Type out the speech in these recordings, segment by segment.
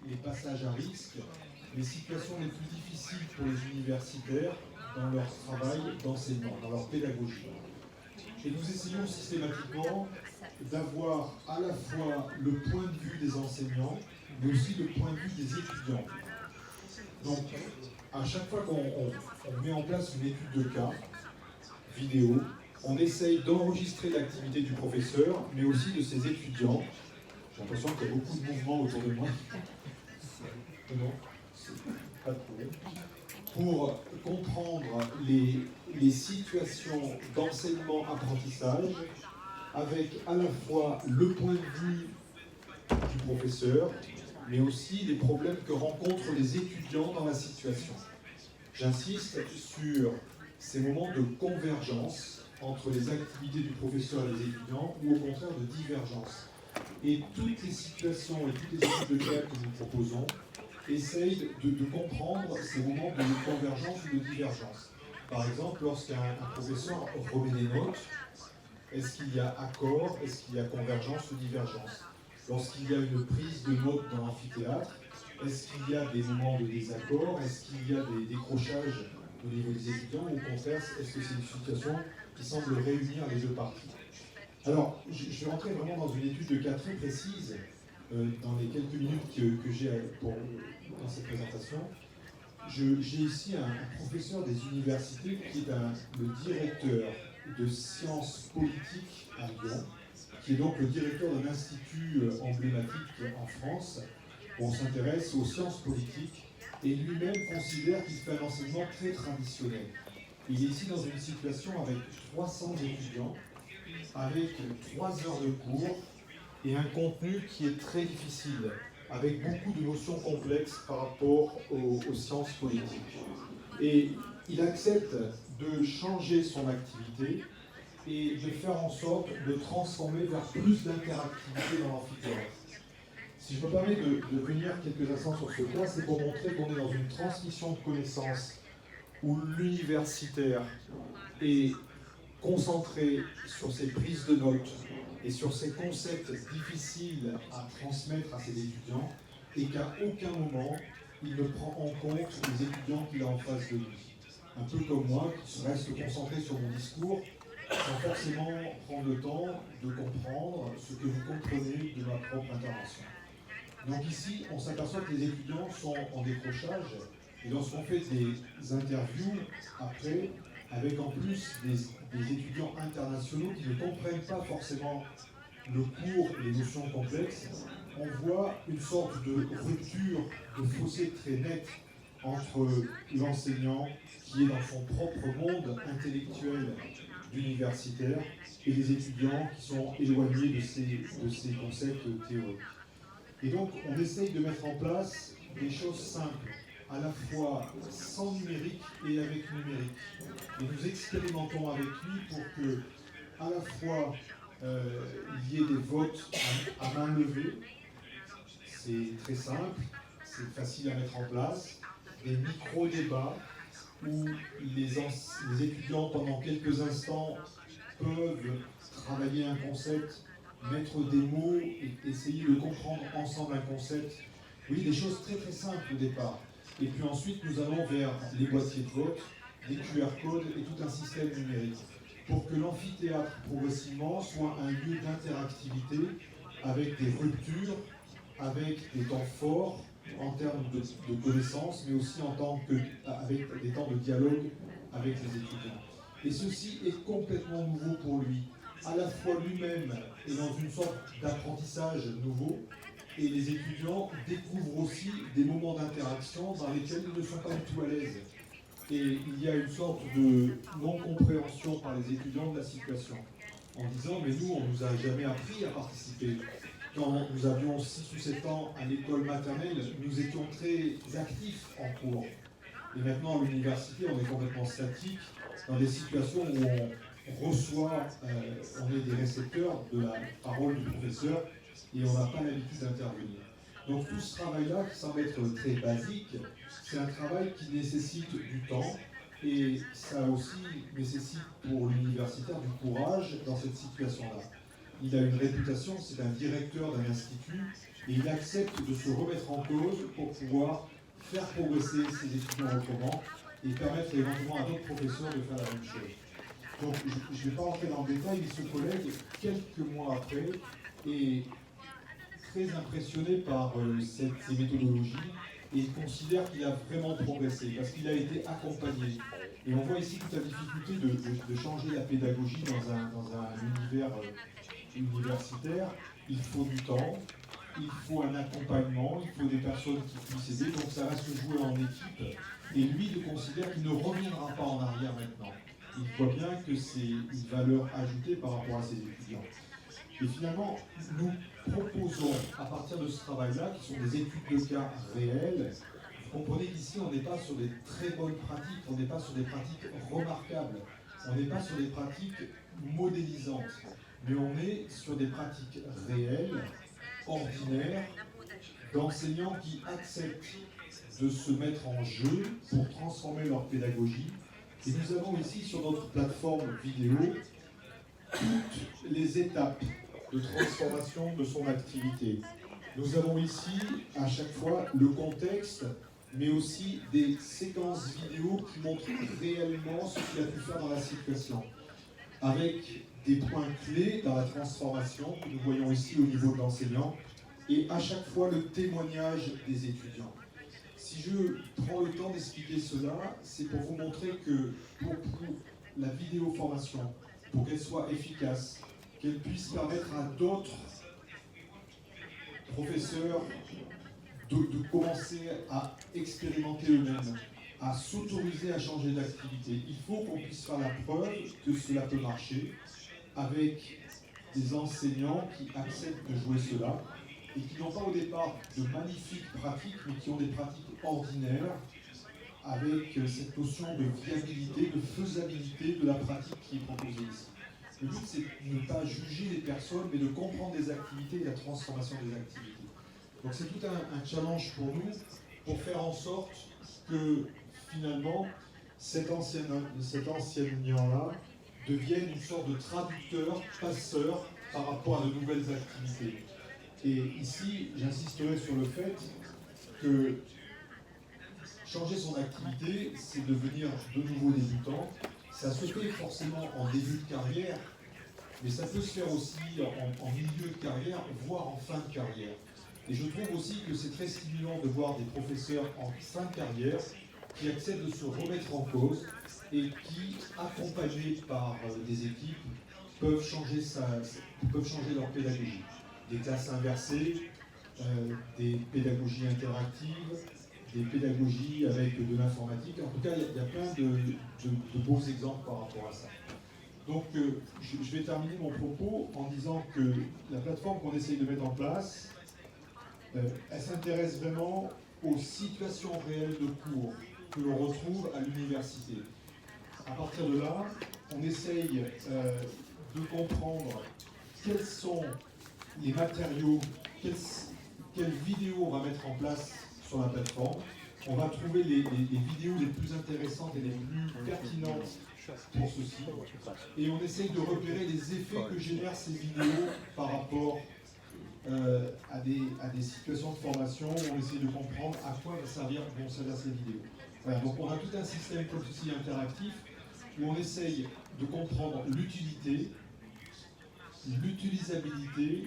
les passages à risque, les situations les plus difficiles pour les universitaires dans leur travail d'enseignement, dans leur pédagogie. Et nous essayons systématiquement d'avoir à la fois le point de vue des enseignants, mais aussi le point de vue des étudiants. Donc, à chaque fois qu'on met en place une étude de cas, vidéo, on essaye d'enregistrer l'activité du professeur, mais aussi de ses étudiants. J'ai l'impression qu'il y a beaucoup de mouvements autour de moi. Non, pas de problème. Pour comprendre les situations d'enseignement-apprentissage, avec à la fois le point de vue du professeur, mais aussi les problèmes que rencontrent les étudiants dans la situation. J'insiste sur ces moments de convergence entre les activités du professeur et des étudiants, ou au contraire de divergence. Et toutes les situations et toutes les études de cas que nous proposons essayent de comprendre ces moments de convergence ou de divergence. Par exemple, lorsqu'un professeur remet des notes, est-ce qu'il y a accord, est-ce qu'il y a convergence ou divergence? Lorsqu'il y a une prise de notes dans l'amphithéâtre, est-ce qu'il y a des moments de désaccord, est-ce qu'il y a des décrochages au niveau des étudiants, ou au contraire, est-ce que c'est une situation qui semble réunir les deux parties? Alors, je vais rentrer vraiment dans une étude de cas très précise dans les quelques minutes que j'ai dans cette présentation. J'ai ici un professeur des universités qui est le directeur de sciences politiques à Lyon, qui est donc le directeur d'un institut emblématique en France, où on s'intéresse aux sciences politiques, et lui-même considère qu'il fait un enseignement très traditionnel. Il est ici dans une situation avec 300 étudiants, avec 3 heures de cours, et un contenu qui est très difficile, avec beaucoup de notions complexes par rapport aux sciences politiques. Et il accepte de changer son activité et de faire en sorte de transformer vers plus d'interactivité dans l'amphithéâtre. Si je me permets de venir quelques instants sur ce cas, c'est pour montrer qu'on est dans une transmission de connaissances où l'universitaire est concentré sur ses prises de notes et sur ces concepts difficiles à transmettre à ses étudiants, et qu'à aucun moment il ne prend en compte les étudiants qu'il a en face de lui. Un peu comme moi, qui reste concentré sur mon discours, sans forcément prendre le temps de comprendre ce que vous comprenez de ma propre intervention. Donc ici, on s'aperçoit que les étudiants sont en décrochage, et lorsqu'on fait des interviews après, avec en plus des étudiants internationaux qui ne comprennent pas forcément le cours et les notions complexes, on voit une sorte de rupture, de fossé très net entre l'enseignant qui est dans son propre monde intellectuel d'universitaire et les étudiants qui sont éloignés de ces concepts théoriques. Et donc on essaye de mettre en place des choses simples, à la fois sans numérique et avec numérique. Et nous expérimentons avec lui pour que, à la fois, il y ait des votes à main levée, c'est très simple, c'est facile à mettre en place, des micro-débats où les étudiants, pendant quelques instants, peuvent travailler un concept, mettre des mots et essayer de comprendre ensemble un concept. Oui, des choses très très simples au départ. Et puis ensuite, nous allons vers les boîtiers de vote, les QR codes et tout un système numérique, pour que l'amphithéâtre, progressivement, soit un lieu d'interactivité avec des ruptures, avec des temps forts en termes de connaissances, mais aussi avec des temps de dialogue avec les étudiants. Et ceci est complètement nouveau pour lui. À la fois lui-même est dans une sorte d'apprentissage nouveau, et les étudiants découvrent aussi des moments d'interaction dans lesquels ils ne sont pas du tout à l'aise. Et il y a une sorte de non-compréhension par les étudiants de la situation, en disant « mais nous, on ne nous a jamais appris à participer ». Quand nous avions 6 ou 7 ans à l'école maternelle, nous étions très actifs en cours. Et maintenant, à l'université, on est complètement statique, dans des situations où on reçoit, on est des récepteurs de la parole du professeur, et on n'a pas l'habitude d'intervenir. Donc tout ce travail-là, qui semble être très basique, c'est un travail qui nécessite du temps, et ça aussi nécessite pour l'universitaire du courage dans cette situation-là. Il a une réputation, c'est un directeur d'un institut et il accepte de se remettre en cause pour pouvoir faire progresser ses étudiants autrement et permettre éventuellement à d'autres professeurs de faire la même chose. Donc je ne vais pas rentrer dans le détail, mais ce collègue, quelques mois après, est très impressionné par ces méthodologies et il considère qu'il a vraiment progressé parce qu'il a été accompagné. Et on voit ici toute la difficulté de changer la pédagogie dans un univers universitaire. Il faut du temps, il faut un accompagnement, il faut des personnes qui puissent aider, donc ça va se jouer en équipe. Et lui, il considère qu'il ne reviendra pas en arrière maintenant. Il voit bien que c'est une valeur ajoutée par rapport à ses étudiants. Et finalement, nous proposons, à partir de ce travail-là, qui sont des études de cas réelles, vous comprenez qu'ici, on n'est pas sur des très bonnes pratiques, on n'est pas sur des pratiques remarquables, on n'est pas sur des pratiques modélisantes, mais on est sur des pratiques réelles, ordinaires, d'enseignants qui acceptent de se mettre en jeu pour transformer leur pédagogie. Et nous avons ici, sur notre plateforme vidéo, toutes les étapes de transformation de son activité. Nous avons ici, à chaque fois, le contexte, mais aussi des séquences vidéo qui montrent réellement ce qu'il a pu faire dans la situation, avec des points clés dans la transformation que nous voyons ici au niveau de l'enseignant, et à chaque fois le témoignage des étudiants. Si je prends le temps d'expliquer cela, c'est pour vous montrer que pour la vidéo formation, pour qu'elle soit efficace, qu'elle puisse permettre à d'autres professeurs de commencer à expérimenter eux-mêmes, à s'autoriser à changer d'activité. Il faut qu'on puisse faire la preuve que cela peut marcher avec des enseignants qui acceptent de jouer cela et qui n'ont pas au départ de magnifiques pratiques, mais qui ont des pratiques ordinaires avec cette notion de viabilité, de faisabilité de la pratique qui est proposée ici. Le but, c'est de ne pas juger les personnes, mais de comprendre les activités et la transformation des activités. Donc c'est tout un challenge pour nous, pour faire en sorte que finalement, cet enseignant-là devienne une sorte de traducteur, passeur par rapport à de nouvelles activités. Et ici, j'insisterai sur le fait que changer son activité, c'est devenir de nouveau débutant. Ça se fait forcément en début de carrière, mais ça peut se faire aussi en milieu de carrière, voire en fin de carrière. Et je trouve aussi que c'est très stimulant de voir des professeurs en fin de carrière qui acceptent de se remettre en cause et qui, accompagnés par des équipes, peuvent changer leur pédagogie. Des classes inversées, des pédagogies interactives, des pédagogies avec de l'informatique. En tout cas, il y a plein de beaux exemples par rapport à ça. Donc, je vais terminer mon propos en disant que la plateforme qu'on essaye de mettre en place, elle s'intéresse vraiment aux situations réelles de cours que l'on retrouve à l'université. À partir de là, on essaye de comprendre quels sont les matériaux, quelles vidéos on va mettre en place sur la plateforme. On va trouver les vidéos les plus intéressantes et les plus pertinentes pour ceci. Et on essaye de repérer les effets que génèrent ces vidéos par rapport à des situations de formation. On essaye de comprendre à quoi vont servir ces vidéos. Voilà, donc on a tout un système comme ceci interactif où on essaye de comprendre l'utilité, l'utilisabilité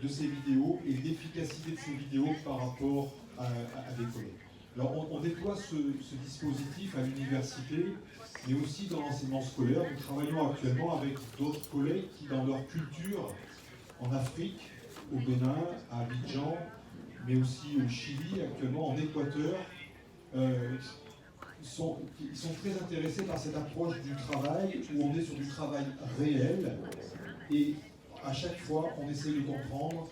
de ces vidéos et l'efficacité de ces vidéos par rapport à des collègues. Alors on déploie ce dispositif à l'université, mais aussi dans l'enseignement scolaire. Nous travaillons actuellement avec d'autres collègues qui, dans leur culture, en Afrique, au Bénin, à Abidjan, mais aussi au Chili, actuellement en Équateur, ils sont très intéressés par cette approche du travail, où on est sur du travail réel, et à chaque fois, on essaie de comprendre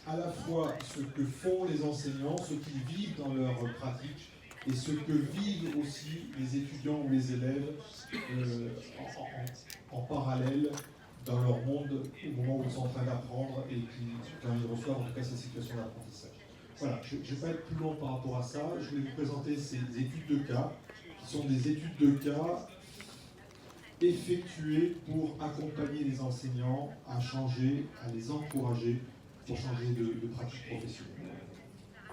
à la fois ce que font les enseignants, ce qu'ils vivent dans leur pratique, et ce que vivent aussi les étudiants ou les élèves en parallèle dans leur monde au moment où ils sont en train d'apprendre et quand ils reçoivent en tout cas ces situations d'apprentissage. Voilà, je ne vais pas être plus long par rapport à ça. Je vais vous présenter ces études de cas, qui sont des études de cas effectuées pour accompagner les enseignants à changer, à les encourager pour changer de pratique professionnelle.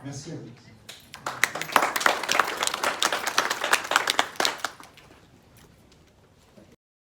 Merci à vous.